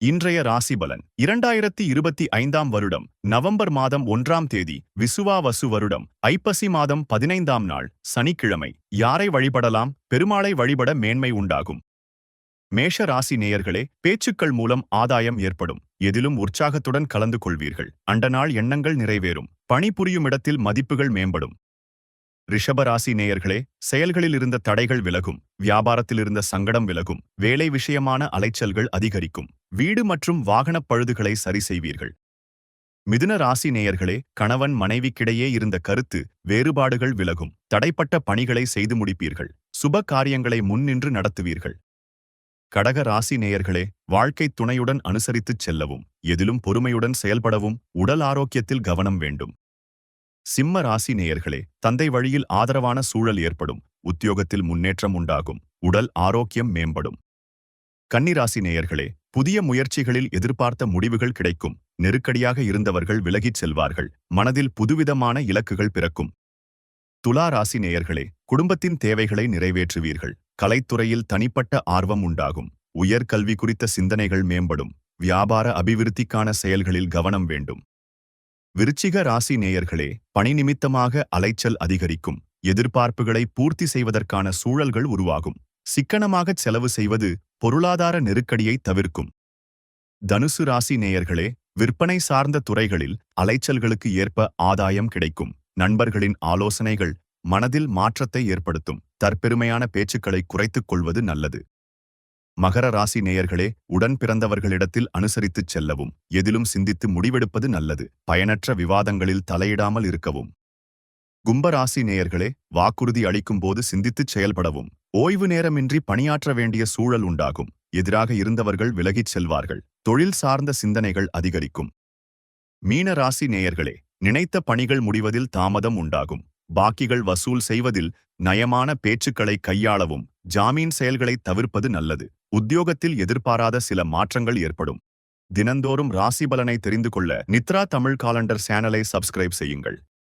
இன்றைய ராசி பலன் 2025 வருடம் நவம்பர் மாதம் 1ஆம் தேதி விசுவாவசு வருடம் ஐப்பசி மாதம் 15ஆம் நாள் சனிக்கிழமை. யாரை வழிபடலாம்? பெருமாளை வழிபட மேன்மை உண்டாகும். மேஷ ராசி நேயர்களே, பேச்சுக்கள் மூலம் ஆதாயம் ஏற்படும். எதிலும் உற்சாகத்துடன் கலந்து கொள்வீர்கள். அண்ட நாள் எண்ணங்கள் நிறைவேறும். பணிபுரியும் இடத்தில் மதிப்புகள் மேம்படும். ரிஷபராசி நேயர்களே, செயல்களில் இருந்த தடைகள் விலகும். வியாபாரத்தில் இருந்த சங்கடம் விலகும். வேலை விஷயமான அலைச்சல்கள் அதிகரிக்கும். வீடு மற்றும் வாகனப் பழுதுகளை சரி செய்வீர்கள். மிதுன ராசி நேயர்களே, கணவன் மனைவிக்கிடையே இருந்த கருத்து வேறுபாடுகள் விலகும். தடைப்பட்ட பணிகளை செய்து முடிப்பீர்கள். சுப காரியங்களை முன்னின்று நடத்துவீர்கள். கடக ராசி நேயர்களே, வாழ்க்கை துணையுடன் அனுசரித்துச் செல்லவும். எதிலும் பொறுமையுடன் செயல்படவும். உடல் ஆரோக்கியத்தில் கவனம் வேண்டும். சிம்ம ராசி நேயர்களே, தந்தை வழியில் ஆதரவான சூழல் ஏற்படும். உத்தியோகத்தில் முன்னேற்றம் உண்டாகும். உடல் ஆரோக்கியம் மேம்படும். கன்னிராசி நேயர்களே, புதிய முயற்சிகளில் எதிர்பார்த்த முடிவுகள் கிடைக்கும். நெருக்கடியாக இருந்தவர்கள் விலகிச் செல்வார்கள். மனதில் புதுவிதமான இலக்குகள் பிறக்கும். துலா ராசி நேயர்களே, குடும்பத்தின் தேவைகளை நிறைவேற்றுவீர்கள். கலைத்துறையில் தனிப்பட்ட ஆர்வம் உண்டாகும். உயர்கல்வி குறித்த சிந்தனைகள் மேம்படும். வியாபார அபிவிருத்திக்கான செயல்களில் கவனம் வேண்டும். விருச்சிக ராசி நேயர்களே, பணி நிமித்தமாக அலைச்சல் அதிகரிக்கும். எதிர்பார்ப்புகளை பூர்த்தி செய்வதற்கான சூழல்கள் உருவாகும். சிக்கனமாகச் செலவு செய்வது பொருளாதார நெருக்கடியை தவிர்க்கும். தனுசு ராசி நேயர்களே, விற்பனை சார்ந்த துறைகளில் அலைச்சல்களுக்கு ஏற்ப ஆதாயம் கிடைக்கும். நண்பர்களின் ஆலோசனைகள் மனதில் மாற்றத்தை ஏற்படுத்தும். தற்பெருமையான பேச்சுக்களை குறைத்துக் கொள்வது நல்லது. மகர ராசி நேயர்களே, உடன் பிறந்தவர்களிடத்தில் அனுசரித்துச் செல்லவும். எதிலும் சிந்தித்து முடிவெடுப்பது நல்லது. பயனற்ற விவாதங்களில் தலையிடாமல் இருக்கவும். கும்பராசி நேயர்களே, வாக்குறுதி அளிக்கும் போது சிந்தித்துச் செயல்படவும். ஓய்வு நேரமின்றி பணியாற்ற வேண்டிய சூழல் உண்டாகும். எதிராக இருந்தவர்கள் விலகிச் செல்வார்கள். தொழில் சார்ந்த சிந்தனைகள் அதிகரிக்கும். மீன ராசி நேயர்களே, நினைத்த பணிகள் முடிவதில் தாமதம் உண்டாகும். பாக்கிகள் வசூல் செய்வதில் நயமான பேச்சுக்களை கையாளவும். ஜாமீன் செயல்களை தவிர்ப்பது நல்லது. உத்தியோகத்தில் எதிர்பாராத சில மாற்றங்கள் ஏற்படும். தினந்தோறும் ராசி பலனை தெரிந்து கொள்ள நித்ரா தமிழ் காலண்டர் சேனலை சப்ஸ்கிரைப் செய்யுங்கள்.